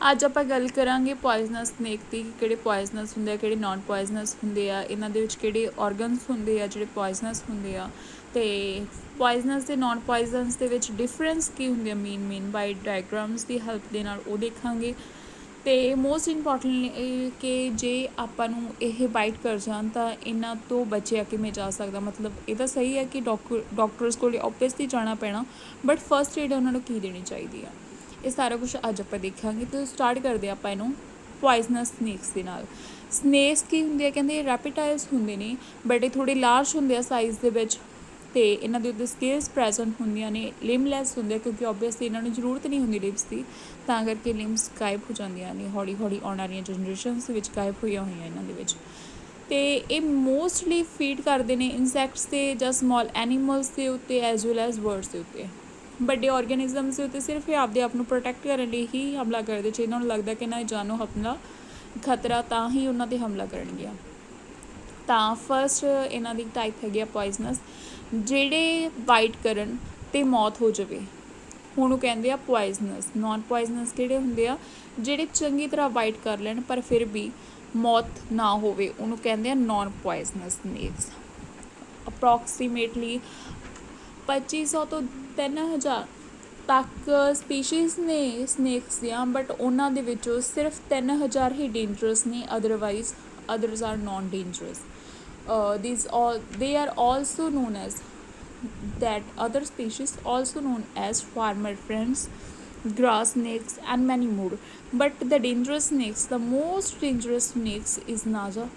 ਅੱਜ ਆਪਾਂ ਗੱਲ ਕਰਾਂਗੇ ਪੋਇਜ਼ਨਸ ਸਨੇਕ ਦੀ ਕਿ ਕਿਹੜੇ ਪੋਇਜ਼ਨਸ ਹੁੰਦੇ ਆ, ਕਿਹੜੇ ਨਾਨ ਪੋਇਜ਼ਨਸ ਹੁੰਦੇ ਆ, ਇਹਨਾਂ ਦੇ ਵਿੱਚ ਕਿਹੜੇ ਔਰਗਨਸ ਹੁੰਦੇ ਆ ਜਿਹੜੇ ਪੋਇਜ਼ਨਸ ਹੁੰਦੇ ਆ, ਅਤੇ ਪੋਇਜ਼ਨਸ ਅਤੇ ਨਾਨ ਪੋਇਜ਼ਨਸ ਦੇ ਵਿੱਚ ਡਿਫਰੈਂਸ ਕੀ ਹੁੰਦੇ ਆ ਮੇਨ ਬਾਈ ਡਾਇਗਰਾਮਸ ਦੀ ਹੈਲਪ ਦੇ ਨਾਲ ਉਹ ਦੇਖਾਂਗੇ। ਅਤੇ ਮੋਸਟ ਇੰਪੋਰਟੈਂਟ ਕਿ ਜੇ ਆਪਾਂ ਨੂੰ ਇਹ ਬਾਈਟ ਕਰ ਜਾਣ ਤਾਂ ਇਹਨਾਂ ਤੋਂ ਬਚਿਆ ਕਿਵੇਂ ਜਾ ਸਕਦਾ। ਮਤਲਬ ਇਹ ਤਾਂ ਸਹੀ ਹੈ ਕਿ ਡਾਕਟਰਸ ਕੋਲ ਓਬਵੀਅਸਲੀ ਜਾਣਾ ਪੈਣਾ, ਬਟ ਫਸਟ ਏਡ ਉਹਨਾਂ ਨੂੰ ਕੀ ਦੇਣੀ ਚਾਹੀਦੀ ਆ, ਇਹ ਸਾਰਾ ਕੁਛ ਅੱਜ ਆਪਾਂ ਦੇਖਾਂਗੇ। ਅਤੇ ਸਟਾਰਟ ਕਰਦੇ ਆਪਾਂ ਇਹਨੂੰ ਪੋਇਜ਼ਨਸ ਸਨੇਕਸ ਦੇ ਨਾਲ। ਸਨੇਕਸ ਕੀ ਹੁੰਦੇ ਆ, ਕਹਿੰਦੇ ਰੈਪੀਟਾਈਲਸ ਹੁੰਦੇ ਨੇ, ਬਟ ਇਹ ਥੋੜ੍ਹੇ ਲਾਰਜ ਹੁੰਦੇ ਆ ਸਾਈਜ਼ ਦੇ ਵਿੱਚ, ਅਤੇ ਇਹਨਾਂ ਦੇ ਉੱਤੇ ਸਕੇਲਸ ਪ੍ਰੈਜ਼ੈਂਟ ਹੁੰਦੀਆਂ ਨੇ, ਲਿਮਲੈਸ ਹੁੰਦੇ ਆ ਕਿਉਂਕਿ ਓਬਵੀਅਸਲੀ ਇਹਨਾਂ ਨੂੰ ਜ਼ਰੂਰਤ ਨਹੀਂ ਹੁੰਦੀ ਲਿਮਸ ਦੀ, ਤਾਂ ਕਰਕੇ ਲਿਮਸ ਗਾਇਬ ਹੋ ਜਾਂਦੀਆਂ ਨੇ, ਹੌਲੀ ਹੌਲੀ ਆਉਣ ਵਾਲੀਆਂ ਜਨਰੇਸ਼ਨਸ ਦੇ ਵਿੱਚ ਗਾਇਬ ਹੋਈਆਂ ਹੋਈਆਂ ਇਹਨਾਂ ਦੇ ਵਿੱਚ। ਅਤੇ ਇਹ ਮੋਸਟਲੀ ਫੀਡ ਕਰਦੇ ਨੇ ਇਨਸੈਕਟਸ 'ਤੇ ਜਾਂ ਸਮੋਲ ਐਨੀਮਲਸ ਦੇ ਉੱਤੇ ਐਜ਼ ਵੈਲ ਐਜ਼ ਬਰਡਸ ਦੇ ਉੱਤੇ। ਵੱਡੇ ਔਰਗੈਨਿਜ਼ਮਸ ਦੇ ਉੱਤੇ ਸਿਰਫ ਇਹ ਆਪਦੇ ਆਪ ਨੂੰ ਪ੍ਰੋਟੈਕਟ ਕਰਨ ਲਈ ਹੀ ਹਮਲਾ ਕਰਦੇ, ਜੇ ਇਹਨਾਂ ਨੂੰ ਲੱਗਦਾ ਕਿ ਇਹਨਾਂ ਦੀ ਜਾਨ ਨੂੰ ਹਮਲਾ ਖਤਰਾ ਤਾਂ ਹੀ ਉਹਨਾਂ 'ਤੇ ਹਮਲਾ ਕਰਨਗੀਆਂ। ਤਾਂ ਫਸਟ ਇਹਨਾਂ ਦੀ ਟਾਈਪ ਹੈਗੀ ਆ ਪੋਇਜ਼ਨਸ, ਜਿਹੜੇ ਬਾਈਟ ਕਰਨ ਅਤੇ ਮੌਤ ਹੋ ਜਾਵੇ ਉਹਨੂੰ ਕਹਿੰਦੇ ਆ ਪੋਇਜ਼ਨਸ। ਨਾਨ ਪੋਇਜ਼ਨਸ ਕਿਹੜੇ ਹੁੰਦੇ ਆ, ਜਿਹੜੇ ਚੰਗੀ ਤਰ੍ਹਾਂ ਬਾਈਟ ਕਰ ਲੈਣ ਪਰ ਫਿਰ ਵੀ ਮੌਤ ਨਾ ਹੋਵੇ, ਉਹਨੂੰ ਕਹਿੰਦੇ ਆ ਨਾਨ ਪੋਇਜ਼ਨਸ ਸਨੇਕਸ। ਅਪਰੋਕਸੀਮੇਟਲੀ 2500 ਤੋਂ 3000 ਤੱਕ ਸਪੀਸ਼ੀਜ਼ ਨੇ ਸਨੇਕਸ ਦੀਆਂ, ਬਟ ਉਹਨਾਂ ਦੇ ਵਿੱਚੋਂ ਸਿਰਫ 3000 ਹੀ ਡੇਂਜਰਸ ਨੇ, others are non dangerous. they are also known as that other species also known as farmer friends, grass snakes and many more, but the dangerous snakes, the most dangerous snakes is naja,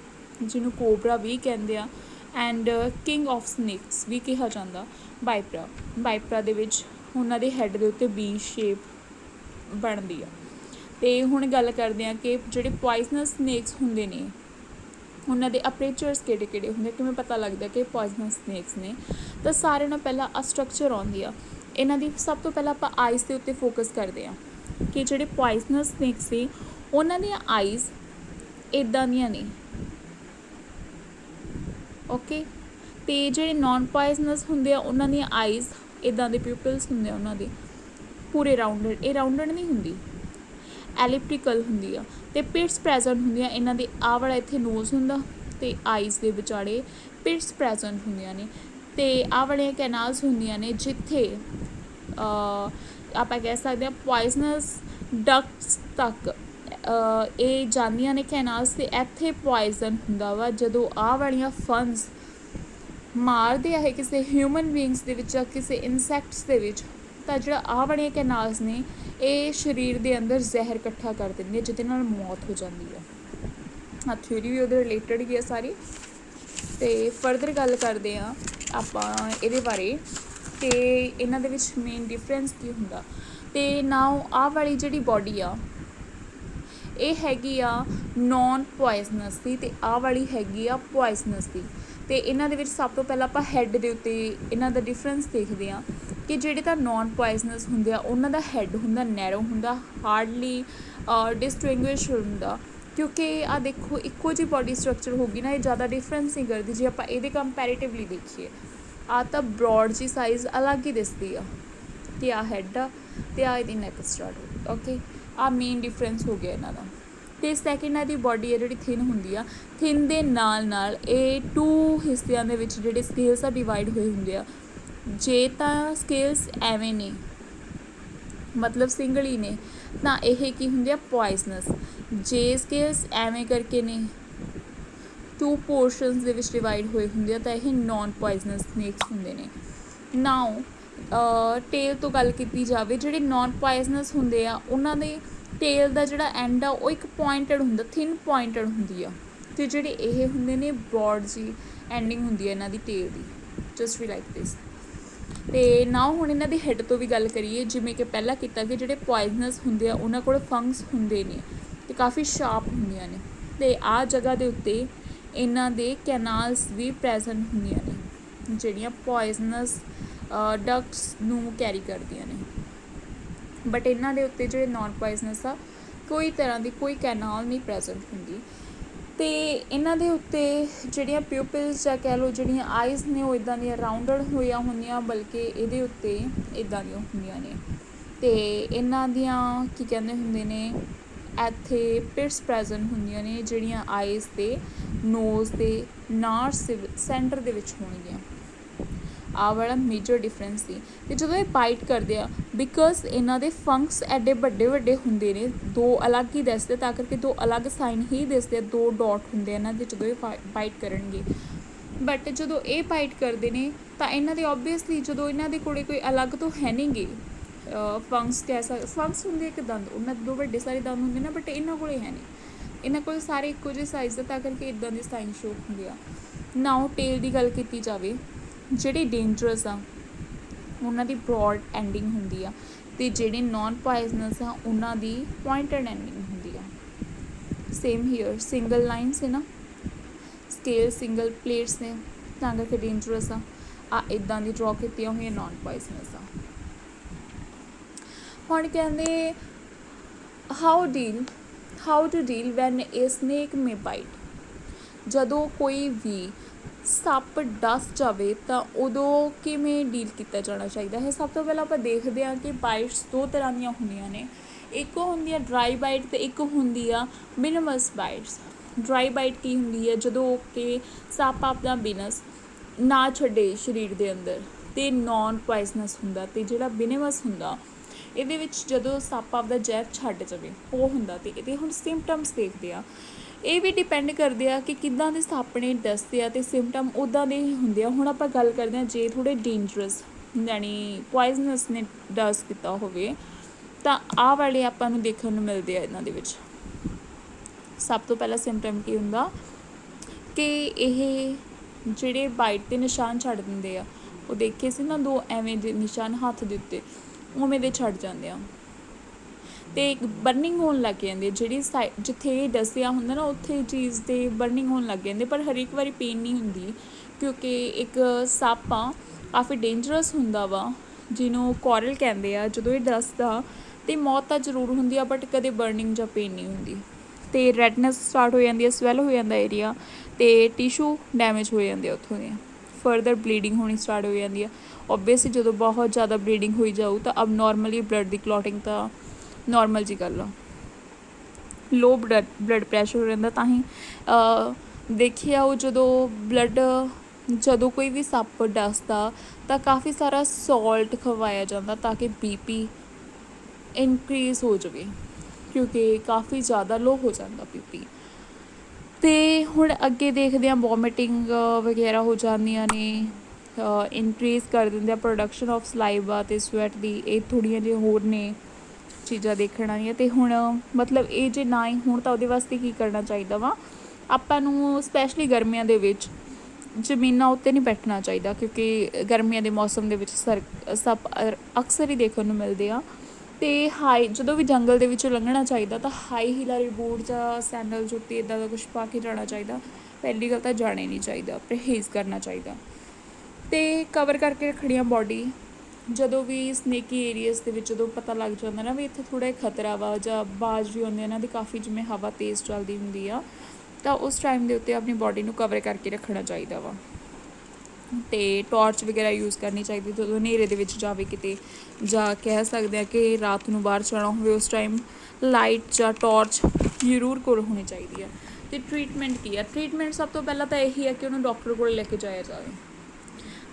ਜਿਹਨੂੰ cobra ਵੀ ਕਹਿੰਦੇ ਆ, and king of snakes ਵੀ ਕਿਹਾ ਜਾਂਦਾ ਵਾਈਪਰਾ ਦੇ ਵਿੱਚ ਉਹਨਾਂ ਦੇ head ਦੇ ਉੱਤੇ ਬੀ ਸ਼ੇਪ ਬਣਦੀ ਆ। ਅਤੇ ਹੁਣ ਗੱਲ ਕਰਦੇ ਹਾਂ ਕਿ ਜਿਹੜੇ ਪੋਇਜ਼ਨਸ ਸਨੇਕਸ ਹੁੰਦੇ ਨੇ ਉਹਨਾਂ ਦੇ ਅਪਰੇਚਰਸ ਕਿਹੜੇ ਕਿਹੜੇ ਹੁੰਦੇ, ਕਿਵੇਂ ਪਤਾ ਲੱਗਦਾ ਕਿ ਪੋਇਜ਼ਨਸ ਸਨੇਕਸ ਨੇ। ਤਾਂ ਸਾਰਿਆਂ ਨਾਲੋਂ ਪਹਿਲਾਂ ਆ ਸਟਰਕਚਰ ਆਉਂਦੀ ਆ ਇਹਨਾਂ ਦੀ। ਸਭ ਤੋਂ ਪਹਿਲਾਂ ਆਪਾਂ ਆਈਜ਼ ਦੇ ਉੱਤੇ ਫੋਕਸ ਕਰਦੇ ਹਾਂ ਕਿ ਜਿਹੜੇ ਪੋਇਜ਼ਨਸ ਸਨੇਕਸ ਸੀ ਉਹਨਾਂ ਦੀਆਂ ਆਈਜ਼ ਇੱਦਾਂ ਦੀਆਂ ਨੇ, ਓਕੇ। ਅਤੇ ਜਿਹੜੇ ਨਾਨ ਪੋਇਜ਼ਨਸ ਹੁੰਦੇ ਆ ਉਹਨਾਂ ਦੀਆਂ ਆਈਜ਼ ਇੱਦਾਂ ਦੇ ਪਿਊਪਲਸ ਹੁੰਦੇ ਆ ਉਹਨਾਂ ਦੇ ਪੂਰੇ ਰਾਊਂਡਡ, ਇਹ ਰਾਊਂਡਡ ਨਹੀਂ ਹੁੰਦੀ, ਐਲਿਪਟੀਕਲ ਹੁੰਦੀ ਆ, ਅਤੇ ਪਿਟਸ ਪ੍ਰੈਜ਼ੈਂਟ ਹੁੰਦੀਆਂ ਇਹਨਾਂ ਦੇ। ਆਹ ਵਾਲਾ ਇੱਥੇ ਨੋਜ਼ ਹੁੰਦਾ ਅਤੇ ਆਈਜ਼ ਦੇ ਵਿਚਾਲੇ ਪਿਟਸ ਪ੍ਰੈਜ਼ੈਂਟ ਹੁੰਦੀਆਂ ਨੇ, ਅਤੇ ਆਹ ਵਾਲੀਆਂ ਕੈਨਾਲਸ ਹੁੰਦੀਆਂ ਨੇ ਜਿੱਥੇ ਆਪਾਂ ਕਹਿ ਸਕਦੇ ਹਾਂ ਪੋਇਜ਼ਨਸ ਡਕਟਸ ਤੱਕ ਇਹ ਜਾਂਦੀਆਂ ਨੇ ਕੈਨਾਲਸ, ਅਤੇ ਇੱਥੇ ਪੋਇਜ਼ਨ ਹੁੰਦਾ ਵਾ ਜਦੋਂ ਆਹ ਵਾਲੀਆਂ ਫਨਸ ਮਾਰਦੇ ਆ ਕਿਸੇ ਹਿਊਮਨ ਬੀਇੰਗਸ ਦੇ ਵਿੱਚ ਜਾਂ ਕਿਸੇ ਇਨਸੈਕਟਸ ਦੇ ਵਿੱਚ, ਤਾਂ ਜਿਹੜਾ ਆਹ ਵਾਲੀਆਂ ਕੈਨਾਲਸ ਨੇ ਇਹ ਸਰੀਰ ਦੇ ਅੰਦਰ ਜ਼ਹਿਰ ਇਕੱਠਾ ਕਰ ਦਿੰਦੀ ਹੈ ਜਿਹਦੇ ਨਾਲ ਮੌਤ ਹੋ ਜਾਂਦੀ ਹੈ। ਆਹ ਥਿਊਰੀ ਵੀ ਉਹਦੇ ਰਿਲੇਟਡ ਹੀ ਹੈ ਸਾਰੀ। ਅਤੇ ਫਰਦਰ ਗੱਲ ਕਰਦੇ ਹਾਂ ਆਪਾਂ ਇਹਦੇ ਬਾਰੇ ਕਿ ਇਹਨਾਂ ਦੇ ਵਿੱਚ ਮੇਨ ਡਿਫਰੈਂਸ ਕੀ ਹੁੰਦਾ। ਅਤੇ ਨਾਓ ਆਹ ਵਾਲੀ ਜਿਹੜੀ ਬੋਡੀ ਆ ਇਹ ਹੈਗੀ ਆ ਨੋਨ ਪੋਇਜ਼ਨਸ ਦੀ, ਅਤੇ ਆਹ ਵਾਲੀ ਹੈਗੀ ਆ ਪੋਇਜ਼ਨਸ ਦੀ। ਅਤੇ ਇਹਨਾਂ ਦੇ ਵਿੱਚ ਸਭ ਤੋਂ ਪਹਿਲਾਂ ਆਪਾਂ ਹੈੱਡ ਦੇ ਉੱਤੇ ਇਹਨਾਂ ਦਾ ਡਿਫਰੈਂਸ ਦੇਖਦੇ ਹਾਂ ਕਿ ਜਿਹੜੇ ਤਾਂ ਨੋਨ ਪੋਇਜ਼ਨਸ ਹੁੰਦੇ ਆ ਉਹਨਾਂ ਦਾ ਹੈੱਡ ਹੁੰਦਾ ਨੈਰੋ ਹੁੰਦਾ, ਹਾਰਡਲੀ ਡਿਸਟਿੰਗੁਇਸ਼ ਹੁੰਦਾ, ਕਿਉਂਕਿ ਆਹ ਦੇਖੋ ਇੱਕੋ ਜਿਹੀ ਬੋਡੀ ਸਟਰਕਚਰ ਹੋਊਗੀ ਨਾ, ਇਹ ਜ਼ਿਆਦਾ ਡਿਫਰੈਂਸ ਨਹੀਂ ਕਰਦੀ। ਜੇ ਆਪਾਂ ਇਹਦੇ ਕੰਪੈਰੇਟਿਵਲੀ ਦੇਖੀਏ ਆਹ ਤਾਂ ਬਰੋਡ ਜੀ ਸਾਈਜ਼ ਅਲੱਗ ਹੀ ਦਿਸਦੀ ਆ, ਅਤੇ ਆਹ ਹੈੱਡ ਆ ਅਤੇ ਆਹ ਇਹਦੀ ਨੈਕ ਸਟਾਰਟ, ਓਕੇ। ਆਹ ਮੇਨ ਡਿਫਰੈਂਸ ਹੋ ਗਿਆ ਇਹਨਾਂ ਦਾ। ਅਤੇ ਸੈਕਿੰਡ ਇਹਦੀ ਬੋਡੀ ਹੈ ਜਿਹੜੀ ਥਿਨ ਹੁੰਦੀ ਆ, ਥਿਨ ਦੇ ਨਾਲ ਇਹ 2 ਹਿੱਸਿਆਂ ਦੇ ਵਿੱਚ ਜਿਹੜੇ ਸਕੇਲਸ ਆ ਡਿਵਾਈਡ ਹੋਏ ਹੁੰਦੇ ਆ। ਜੇ ਤਾਂ ਸਕੇਲਸ ਐਵੇਂ ਨੇ ਮਤਲਬ ਸਿੰਗਲ ਹੀ ਨੇ ਤਾਂ ਇਹ ਕੀ ਹੁੰਦੇ ਆ ਪੋਇਜ਼ਨਸ। ਜੇ ਸਕੇਲਸ ਐਵੇਂ ਕਰਕੇ ਨੇ 2 ਪੋਰਸ਼ਨਸ ਦੇ ਵਿੱਚ ਡਿਵਾਈਡ ਹੋਏ ਹੁੰਦੇ ਆ ਤਾਂ ਇਹ ਨੋਨ ਪੋਇਜ਼ਨਸ ਸਨੇਕਸ ਹੁੰਦੇ ਨੇ। ਨਾਓ ਟੇਲ ਤੋਂ ਗੱਲ ਕੀਤੀ ਜਾਵੇ, ਜਿਹੜੇ ਨੋਨ ਪੋਇਜ਼ਨਸ ਹੁੰਦੇ ਆ ਉਹਨਾਂ ਦੇ ਟੇਲ ਦਾ ਜਿਹੜਾ ਐਂਡ ਆ ਉਹ ਇੱਕ ਪੁਆਇੰਟਡ ਹੁੰਦਾ, ਥਿਨ ਪੁਆਇੰਟਡ ਹੁੰਦੀ ਆ, ਅਤੇ ਜਿਹੜੇ ਇਹ ਹੁੰਦੇ ਨੇ ਬਰੋਡ ਜੀ ਐਂਡਿੰਗ ਹੁੰਦੀ ਹੈ ਇਹਨਾਂ ਦੀ tail the, just we like this. ਅਤੇ ਨਾਓ ਹੁਣ ਇਹਨਾਂ ਦੀ ਹੈੱਡ ਤੋਂ ਵੀ ਗੱਲ ਕਰੀਏ, ਜਿਵੇਂ ਕਿ ਪਹਿਲਾਂ ਕੀਤਾ ਕਿ ਜਿਹੜੇ ਪੋਇਜ਼ਨਸ ਹੁੰਦੇ ਆ ਉਹਨਾਂ ਕੋਲ ਫੰਗਸ ਹੁੰਦੇ ਨੇ ਅਤੇ ਕਾਫੀ ਸ਼ਾਰਪ ਹੁੰਦੀਆਂ ਨੇ, ਅਤੇ ਆਹ ਜਗ੍ਹਾ ਦੇ ਉੱਤੇ ਇਹਨਾਂ ਦੇ ਕੈਨਾਲਸ ਵੀ ਪ੍ਰੈਜ਼ੈਂਟ ਹੁੰਦੀਆਂ ਨੇ ਜਿਹੜੀਆਂ ਪੋਇਜ਼ਨਸ ਡਕਟਸ ਨੂੰ ਕੈਰੀ ਕਰਦੀਆਂ ਨੇ। ਬਟ ਇਹਨਾਂ ਦੇ ਉੱਤੇ ਜਿਹੜੇ ਨੋਨ ਪੋਇਜ਼ਨਸ ਆ ਕੋਈ ਤਰ੍ਹਾਂ ਦੀ ਕੋਈ ਕੈਨਾਲ ਨਹੀਂ ਪ੍ਰੈਜ਼ੈਂਟ ਹੁੰਦੀ, ਅਤੇ ਇਹਨਾਂ ਦੇ ਉੱਤੇ ਜਿਹੜੀਆਂ ਪਿਊਪਲਸ ਜਾਂ ਕਹਿ ਲਓ ਜਿਹੜੀਆਂ ਆਈਜ਼ ਨੇ ਉਹ ਇੱਦਾਂ ਦੀਆਂ ਰਾਊਂਡਡ ਹੋਈਆਂ ਹੁੰਦੀਆਂ, ਬਲਕਿ ਇਹਦੇ ਉੱਤੇ ਇੱਦਾਂ ਦੀਆਂ ਹੁੰਦੀਆਂ ਨੇ। ਅਤੇ ਇਹਨਾਂ ਦੀਆਂ ਕੀ ਕਹਿੰਦੇ ਹੁੰਦੇ ਨੇ ਇੱਥੇ ਪਿਟਸ ਪ੍ਰੈਜ਼ੈਂਟ ਹੁੰਦੀਆਂ ਨੇ ਜਿਹੜੀਆਂ ਆਈਜ਼ ਅਤੇ ਨੋਜ਼ ਦੇ ਨਾਰਸ ਸੈਂਟਰ ਦੇ ਵਿੱਚ ਹੋਣਗੀਆਂ। ਆਹ ਵਾਲਾ ਮੇਜਰ ਡਿਫਰੈਂਸ ਸੀ। ਅਤੇ ਜਦੋਂ ਇਹ ਬਾਈਟ ਕਰਦੇ ਆ, ਬਿਕੋਜ਼ ਇਹਨਾਂ ਦੇ ਫੰਕਸ ਐਡੇ ਵੱਡੇ ਵੱਡੇ ਹੁੰਦੇ ਨੇ, ਦੋ ਅਲੱਗ ਹੀ ਦਿਸਦੇ, ਤਾਂ ਕਰਕੇ ਦੋ ਅਲੱਗ ਸਾਈਨ ਹੀ ਦਿਸਦੇ ਆ, ਦੋ ਡਾਟ ਹੁੰਦੇ ਆ ਇਹਨਾਂ ਦੇ ਜਦੋਂ ਇਹ ਬਾਈਟ ਕਰਨਗੇ। ਬਟ ਜਦੋਂ ਇਹ ਬਾਈਟ ਕਰਦੇ ਨੇ ਤਾਂ ਇਹਨਾਂ ਦੇ ਓਬਵੀਅਸਲੀ ਜਦੋਂ ਇਹਨਾਂ ਦੇ ਕੋਲ ਕੋਈ ਅਲੱਗ ਤੋਂ ਹੈ ਨਹੀਂ ਗੇ ਫੰਕਸ ਫੰਕਸ ਹੁੰਦੇ ਇੱਕ ਦੰਦ, ਉਹਨਾਂ ਦੇ ਦੋ ਵੱਡੇ ਸਾਰੇ ਦੰਦ ਹੁੰਦੇ ਨੇ, ਬਟ ਇਹਨਾਂ ਕੋਲ ਹੈ ਨਹੀਂ, ਇਹਨਾਂ ਕੋਲ ਸਾਰੇ ਇੱਕੋ ਜਿਹੇ ਸਾਈਜ਼ ਦਾ, ਤਾਂ ਕਰਕੇ ਇੱਦਾਂ ਦੇ ਸਾਈਨ ਸ਼ੋ ਹੁੰਦੇ ਆ। ਨਾਓ ਟੇਲ ਦੀ ਗੱਲ ਕੀਤੀ ਜਾਵੇ, ਜਿਹੜੇ ਡੇਂਜਰਸ ਆ ਉਹਨਾਂ ਦੀ ਬਰੋਡ ਐਂਡਿੰਗ ਹੁੰਦੀ ਆ, ਅਤੇ ਜਿਹੜੇ ਨੋਨ ਪੋਇਜ਼ਨਸ ਆ ਉਹਨਾਂ ਦੀ ਪੁਆਇੰਟਡ ਐਂਡਿੰਗ ਹੁੰਦੀ ਆ। ਸੇਮ ਹੀਅਰ, ਸਿੰਗਲ ਲਾਈਨਸ ਹੈ ਨਾ, ਸਕੇਲ ਸਿੰਗਲ ਪਲੇਟਸ ਨੇ, ਤਾਂ ਕਰਕੇ ਡੇਂਜਰਸ ਆ ਇੱਦਾਂ ਦੀ ਡਰੋ ਕੀਤੀਆਂ ਹੋਈਆਂ ਨੋਨ ਪੋਇਜ਼ਨਸ ਆ। ਹੁਣ ਕਹਿੰਦੇ how to deal when a snake may bite. ਜਦੋਂ ਕੋਈ ਵੀ ਸੱਪ ਡਸ ਜਾਵੇ ਤਾਂ ਉਦੋਂ ਕਿਵੇਂ ਡੀਲ ਕੀਤਾ ਜਾਣਾ ਚਾਹੀਦਾ ਹੈ। ਸਭ ਤੋਂ ਪਹਿਲਾਂ ਆਪਾਂ ਦੇਖਦੇ ਹਾਂ ਕਿ ਬਾਈਟਸ ਦੋ ਤਰ੍ਹਾਂ ਦੀਆਂ ਹੁੰਦੀਆਂ ਨੇ, ਇੱਕ ਹੁੰਦੀ ਆ ਡਰਾਈ ਬਾਈਟ ਅਤੇ ਇੱਕ ਹੁੰਦੀ ਆ ਵਿਨਮਸ ਬਾਈਟਸ। ਡਰਾਈ ਬਾਈਟ ਕੀ ਹੁੰਦੀ ਹੈ, ਜਦੋਂ ਕਿ ਸੱਪ ਆਪਣਾ ਵਿਨਸ ਨਾ ਛੱਡੇ ਸਰੀਰ ਦੇ ਅੰਦਰ ਅਤੇ ਨੋਨ ਪੋਇਜ਼ਨਸ ਹੁੰਦਾ, ਅਤੇ ਜਿਹੜਾ ਵਿਨਮਸ ਹੁੰਦਾ ਇਹਦੇ ਵਿੱਚ ਜਦੋਂ ਸੱਪ ਆਪਦਾ ਜ਼ਹਿਰ ਛੱਡ ਜਾਵੇ ਉਹ ਹੁੰਦਾ। ਅਤੇ ਇਹਦੇ ਹੁਣ ਸਿੰਪਟਮਸ ਦੇਖਦੇ ਆ, ਇਹ ਵੀ ਡਿਪੈਂਡ ਕਰਦੇ ਆ ਕਿ ਕਿੱਦਾਂ ਦੇ ਸੱਪ ਨੇ ਦੱਸਦੇ ਆ, ਅਤੇ ਸਿੰਪਟਮ ਉੱਦਾਂ ਦੇ ਹੀ ਹੁੰਦੇ ਆ। ਹੁਣ ਆਪਾਂ ਗੱਲ ਕਰਦੇ ਹਾਂ ਜੇ ਥੋੜ੍ਹੇ ਡੇਂਜਰਸ ਯਾਨੀ ਪੋਇਜ਼ਨਸ ਨੇ ਡਸ ਕੀਤਾ ਹੋਵੇ ਤਾਂ ਆਹ ਵਾਲੇ ਆਪਾਂ ਨੂੰ ਦੇਖਣ ਨੂੰ ਮਿਲਦੇ ਆ ਇਹਨਾਂ ਦੇ ਵਿੱਚ। ਸਭ ਤੋਂ ਪਹਿਲਾਂ ਸਿੰਪਟਮ ਕੀ ਹੁੰਦਾ ਕਿ ਇਹ ਜਿਹੜੇ ਬਾਈਟ ਦੇ ਨਿਸ਼ਾਨ ਛੱਡ ਦਿੰਦੇ ਆ, ਉਹ ਦੇਖੇ ਸੀ ਨਾ ਦੋ ਐਵੇਂ ਦੇ ਨਿਸ਼ਾਨ ਹੱਥ ਦੇ ਉੱਤੇ, ਉਵੇਂ ਦੇ ਛੱਡ ਜਾਂਦੇ ਆ, ਅਤੇ ਬਰਨਿੰਗ ਹੋਣ ਲੱਗ ਜਾਂਦੀ ਹੈ। ਜਿਹੜੀ ਜਿੱਥੇ ਇਹ ਦੱਸਿਆ ਹੁੰਦਾ ਨਾ ਉੱਥੇ ਚੀਜ਼ 'ਤੇ ਬਰਨਿੰਗ ਹੋਣ ਲੱਗ ਜਾਂਦੀ, ਪਰ ਹਰ ਇੱਕ ਵਾਰੀ ਪੇਨ ਨਹੀਂ ਹੁੰਦੀ, ਕਿਉਂਕਿ ਇੱਕ ਸੱਪ ਆ ਕਾਫੀ ਡੇਂਜਰਸ ਹੁੰਦਾ ਵਾ ਜਿਹਨੂੰ ਕੋਰਲ ਕਹਿੰਦੇ ਆ। ਜਦੋਂ ਇਹ ਦੱਸਦਾ ਅਤੇ ਮੌਤ ਤਾਂ ਜ਼ਰੂਰ ਹੁੰਦੀ ਆ, ਬਟ ਕਦੇ ਬਰਨਿੰਗ ਜਾਂ ਪੇਨ ਨਹੀਂ ਹੁੰਦੀ। ਅਤੇ ਰੈਡਨੈਸ ਸਟਾਰਟ ਹੋ ਜਾਂਦੀ ਹੈ, ਸਵੈਲ ਹੋ ਜਾਂਦਾ ਏਰੀਆ, ਅਤੇ ਟਿਸ਼ੂ ਡੈਮੇਜ ਹੋ ਜਾਂਦੇ ਆ ਉੱਥੋਂ ਦੀਆਂ, ਫਰਦਰ ਬਲੀਡਿੰਗ ਹੋਣੀ ਸਟਾਰਟ ਹੋ ਜਾਂਦੀ ਆ। ਓਬਵੀਅਸਲੀ ਜਦੋਂ ਬਹੁਤ ਜ਼ਿਆਦਾ ਬਲੀਡਿੰਗ ਹੋਈ ਜਾਊ ਤਾਂ ਅਬ ਨੋਰਮਲੀ ਬਲੱਡ ਦੀ ਕਲੌਟਿੰਗ ਤਾਂ ਨੋਰਮਲ ਜੀ ਗੱਲ ਆ। ਲੋ ਬਲੱਡ ਪ੍ਰੈਸ਼ਰ ਹੋ ਜਾਂਦਾ, ਤਾਂ ਹੀ ਦੇਖਿਆ ਉਹ ਜਦੋਂ ਕੋਈ ਵੀ ਸੱਪ ਡਸਦਾ ਤਾਂ ਕਾਫੀ ਸਾਰਾ ਸੋਲਟ ਖਵਾਇਆ ਜਾਂਦਾ ਤਾਂ ਕਿ BP ਇਨਕਰੀਜ਼ ਹੋ ਜਾਵੇ, ਕਿਉਂਕਿ ਕਾਫੀ ਜ਼ਿਆਦਾ ਲੋ ਹੋ ਜਾਂਦਾ BP। ਅਤੇ ਹੁਣ ਅੱਗੇ ਦੇਖਦੇ ਹਾਂ, ਵੋਮਿਟਿੰਗ ਵਗੈਰਾ ਹੋ ਜਾਂਦੀਆਂ ਨੇ, ਇਨਕਰੀਜ਼ ਕਰ ਦਿੰਦੇ ਆ ਪ੍ਰੋਡਕਸ਼ਨ ਆਫ ਸਲਾਈਵਾ ਅਤੇ ਸਵੈਟ ਦੀ। ਇਹ ਥੋੜ੍ਹੀਆਂ ਜਿਹੀਆਂ ਹੋਰ ਨੇ ਚੀਜ਼ਾਂ ਦੇਖਣ ਵਾਲੀਆਂ। ਅਤੇ ਹੁਣ ਮਤਲਬ ਇਹ ਜੇ ਨਾ ਹੀ ਹੋਣ ਤਾਂ ਉਹਦੇ ਵਾਸਤੇ ਕੀ ਕਰਨਾ ਚਾਹੀਦਾ ਵਾ ਆਪਾਂ ਨੂੰ, ਸਪੈਸ਼ਲੀ ਗਰਮੀਆਂ ਦੇ ਵਿੱਚ ਜ਼ਮੀਨਾਂ ਉੱਤੇ ਨਹੀਂ ਬੈਠਣਾ ਚਾਹੀਦਾ, ਕਿਉਂਕਿ ਗਰਮੀਆਂ ਦੇ ਮੌਸਮ ਦੇ ਵਿੱਚ ਸੱਪ ਅਕਸਰ ਹੀ ਦੇਖਣ ਨੂੰ ਮਿਲਦੇ ਆ। ਅਤੇ ਜਦੋਂ ਵੀ ਜੰਗਲ ਦੇ ਵਿੱਚੋਂ ਲੰਘਣਾ ਚਾਹੀਦਾ ਤਾਂ ਹਾਈ ਹੀਲ ਵਾਲੇ ਬੂਟ ਜਾਂ ਸੈਂਡਲ ਜੁੱਤੀ ਇੱਦਾਂ ਦਾ ਕੁਛ ਪਾ ਕੇ ਜਾਣਾ ਚਾਹੀਦਾ। ਪਹਿਲੀ ਗੱਲ ਤਾਂ ਜਾਣਾ ਹੀ ਨਹੀਂ ਚਾਹੀਦਾ, ਪਰਹੇਜ਼ ਕਰਨਾ ਚਾਹੀਦਾ। ਅਤੇ ਕਵਰ ਕਰਕੇ ਰੱਖਣੀ ਆ ਬੋਡੀ। ਜਦੋਂ ਵੀ ਸਨੇਕੀ ਏਰੀਆਜ਼ ਦੇ ਵਿੱਚ ਜਦੋਂ ਪਤਾ ਲੱਗ ਜਾਂਦਾ ਨਾ ਵੀ ਇੱਥੇ ਥੋੜ੍ਹਾ ਜਿਹਾ ਖਤਰਾ ਵਾ, ਜਾਂ ਬਾਜ਼ ਵੀ ਹੁੰਦੇ ਇਹਨਾਂ ਦੀ ਕਾਫੀ, ਜਿਵੇਂ ਹਵਾ ਤੇਜ਼ ਚੱਲਦੀ ਹੁੰਦੀ ਆ, ਤਾਂ ਉਸ ਟਾਈਮ ਦੇ ਉੱਤੇ ਆਪਣੀ ਬੋਡੀ ਨੂੰ ਕਵਰ ਕਰਕੇ ਰੱਖਣਾ ਚਾਹੀਦਾ ਵਾ। ਅਤੇ ਟੋਰਚ ਵਗੈਰਾ ਯੂਜ਼ ਕਰਨੀ ਚਾਹੀਦੀ ਜਦੋਂ ਹਨੇਰੇ ਦੇ ਵਿੱਚ ਜਾਵੇ ਕਿਤੇ, ਜਾਂ ਕਹਿ ਸਕਦੇ ਹਾਂ ਕਿ ਰਾਤ ਨੂੰ ਬਾਹਰ ਜਾਣਾ ਹੋਵੇ ਉਸ ਟਾਈਮ ਲਾਈਟ ਜਾਂ ਟੋਰਚ ਜ਼ਰੂਰ ਕੋਲ ਹੋਣੀ ਚਾਹੀਦੀ ਆ। ਅਤੇ ਟਰੀਟਮੈਂਟ ਕੀ ਆ? ਟਰੀਟਮੈਂਟ ਸਭ ਤੋਂ ਪਹਿਲਾਂ ਤਾਂ ਇਹੀ ਹੈ ਕਿ ਉਹਨੂੰ ਡਾਕਟਰ ਕੋਲ ਲੈ ਕੇ ਜਾਇਆ ਜਾਵੇ,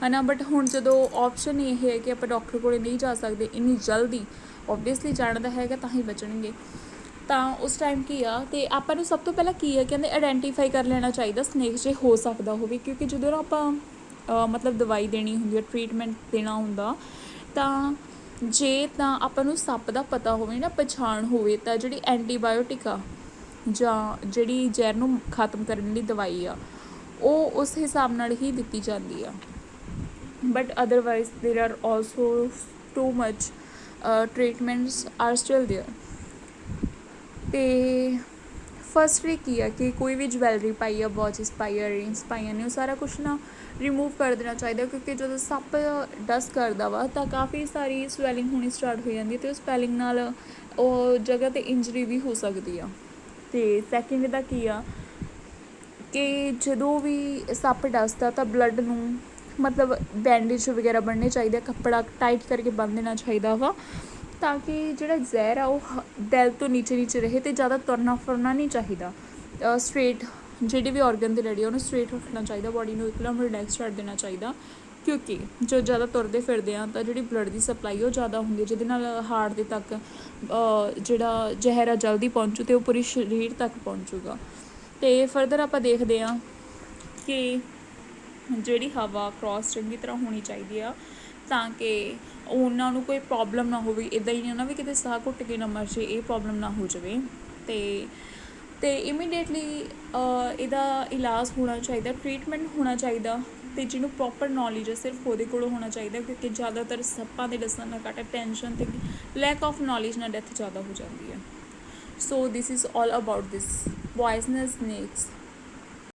ਹੈ ਨਾ। ਬਟ ਹੁਣ ਜਦੋਂ ਆਪਸ਼ਨ ਇਹ ਹੈ ਕਿ ਆਪਾਂ ਡਾਕਟਰ ਕੋਲ ਨਹੀਂ ਜਾ ਸਕਦੇ ਇੰਨੀ ਜਲਦੀ, ਓਬਵੀਅਸਲੀ ਜਾਣਾ ਤਾਂ ਹੈਗਾ ਤਾਂ ਹੀ ਬਚਣਗੇ, ਤਾਂ ਉਸ ਟਾਈਮ ਕੀ ਆ, ਅਤੇ ਆਪਾਂ ਨੂੰ ਸਭ ਤੋਂ ਪਹਿਲਾਂ ਕੀ ਹੈ ਕਹਿੰਦੇ ਆਇਡੈਂਟੀਫਾਈ ਕਰ ਲੈਣਾ ਚਾਹੀਦਾ ਸਨੇਕ ਜੇ ਹੋ ਸਕਦਾ ਹੋਵੇ, ਕਿਉਂਕਿ ਜਦੋਂ ਨਾ ਆਪਾਂ ਮਤਲਬ ਦਵਾਈ ਦੇਣੀ ਹੁੰਦੀ ਹੈ, ਟਰੀਟਮੈਂਟ ਦੇਣਾ ਹੁੰਦਾ, ਤਾਂ ਜੇ ਤਾਂ ਆਪਾਂ ਨੂੰ ਸੱਪ ਦਾ ਪਤਾ ਹੋਵੇ ਨਾ, ਪਛਾਣ ਹੋਵੇ, ਤਾਂ ਜਿਹੜੀ ਐਂਟੀਬਾਇਓਟਿਕ ਆ ਜਾਂ ਜਿਹੜੀ ਜ਼ਹਿਰ ਨੂੰ ਖਤਮ ਕਰਨ ਦੀ ਦਵਾਈ ਆ ਉਹ ਉਸ ਹਿਸਾਬ ਨਾਲ ਹੀ ਦਿੱਤੀ ਜਾਂਦੀ ਆ। But otherwise there are also too much treatments are still there. ਅਤੇ ਫਸਟਲੀ ਕੀ ਆ ਕਿ ਕੋਈ ਵੀ ਜਵੈਲਰੀ ਪਾਈ ਆ, ਵਾਚਿਸ ਪਾਈ ਆ, ਰਿੰਗਸ ਪਾਈਆਂ ਨੇ, ਉਹ ਸਾਰਾ ਕੁਛ ਨਾ ਰਿਮੂਵ ਕਰ ਦੇਣਾ ਚਾਹੀਦਾ, ਕਿਉਂਕਿ ਜਦੋਂ ਸੱਪ ਡਸ ਕਰਦਾ ਵਾ ਤਾਂ ਕਾਫੀ ਸਾਰੀ ਸਵੈਲਿੰਗ ਹੋਣੀ ਸਟਾਰਟ ਹੋ ਜਾਂਦੀ ਹੈ, ਅਤੇ ਉਸ ਸਵੈਲਿੰਗ ਨਾਲ ਉਹ ਜਗ੍ਹਾ 'ਤੇ ਇੰਜਰੀ ਵੀ ਹੋ ਸਕਦੀ ਆ। ਅਤੇ ਸੈਕਿੰਡ ਦਾ ਕੀ ਆ ਕਿ ਜਦੋਂ ਵੀ ਸੱਪ ਡਸਦਾ ਤਾਂ ਬਲੱਡ ਨੂੰ ਮਤਲਬ ਬੈਂਡੇਜ ਵਗੈਰਾ ਬੰਨ੍ਹਣੇ ਚਾਹੀਦੇ, ਕੱਪੜਾ ਟਾਈਟ ਕਰਕੇ ਬੰਨ੍ਹ ਦੇਣਾ ਚਾਹੀਦਾ ਵਾ, ਤਾਂ ਕਿ ਜਿਹੜਾ ਜ਼ਹਿਰ ਆ ਉਹ ਦਿਲ ਤੋਂ ਨੀਚੇ ਨੀਚੇ ਰਹੇ ਅਤੇ ਜ਼ਿਆਦਾ ਤੁਰਨਾ ਫਿਰਨਾ ਨਹੀਂ ਚਾਹੀਦਾ। ਸਟਰੇਟ ਜਿਹੜੇ ਵੀ ਔਰਗਨ ਦੇ ਨੇੜੇ ਉਹਨੂੰ ਸਟਰੇਟ ਰੱਖਣਾ ਚਾਹੀਦਾ, ਬੋਡੀ ਨੂੰ ਇੱਕਦਮ ਰਿਲੈਕਸ ਛੱਡ ਦੇਣਾ ਚਾਹੀਦਾ, ਕਿਉਂਕਿ ਜੋ ਜ਼ਿਆਦਾ ਤੁਰਦੇ ਫਿਰਦੇ ਆ ਤਾਂ ਜਿਹੜੀ ਬਲੱਡ ਦੀ ਸਪਲਾਈ ਉਹ ਜ਼ਿਆਦਾ ਹੁੰਦੀ ਹੈ, ਜਿਹਦੇ ਨਾਲ ਹਾਰਟ ਦੇ ਤੱਕ ਜਿਹੜਾ ਜ਼ਹਿਰ ਆ ਜਲਦੀ ਪਹੁੰਚੂ ਅਤੇ ਉਹ ਪੂਰੀ ਸਰੀਰ ਤੱਕ ਪਹੁੰਚੂਗਾ। ਅਤੇ ਫਰਦਰ ਆਪਾਂ ਦੇਖਦੇ ਹਾਂ ਕਿ ਜਿਹੜੀ ਹਵਾ ਕ੍ਰੋਸ ਚੰਗੀ ਤਰ੍ਹਾਂ ਹੋਣੀ ਚਾਹੀਦੀ ਆ ਤਾਂ ਕਿ ਉਹਨਾਂ ਨੂੰ ਕੋਈ ਪ੍ਰੋਬਲਮ ਨਾ ਹੋਵੇ, ਇੱਦਾਂ ਹੀ ਨਹੀਂ ਨਾ ਵੀ ਕਿਤੇ ਸਾਹ ਘੁੱਟ ਕੇ ਨਾ ਮਰ ਜੇ, ਇਹ ਪ੍ਰੋਬਲਮ ਨਾ ਹੋ ਜਾਵੇ। ਅਤੇ ਇਮੀਡੀਏਟਲੀ ਇਹਦਾ ਇਲਾਜ ਹੋਣਾ ਚਾਹੀਦਾ, ਟਰੀਟਮੈਂਟ ਹੋਣਾ ਚਾਹੀਦਾ, ਅਤੇ ਜਿਹਨੂੰ ਪ੍ਰੋਪਰ ਨੌਲੇਜ ਹੈ ਸਿਰਫ ਉਹਦੇ ਕੋਲੋਂ ਹੋਣਾ ਚਾਹੀਦਾ, ਕਿਉਂਕਿ ਜ਼ਿਆਦਾਤਰ ਸੱਪਾਂ ਦੇ ਡਸਣ ਨਾਲ ਘੱਟ ਟੈਨਸ਼ਨ ਅਤੇ ਲੈਕ ਆਫ ਨੌਲੇਜ ਨਾਲ ਡੈਥ ਜ਼ਿਆਦਾ ਹੋ ਜਾਂਦੀ ਹੈ। So this is all about this poisonous snakes.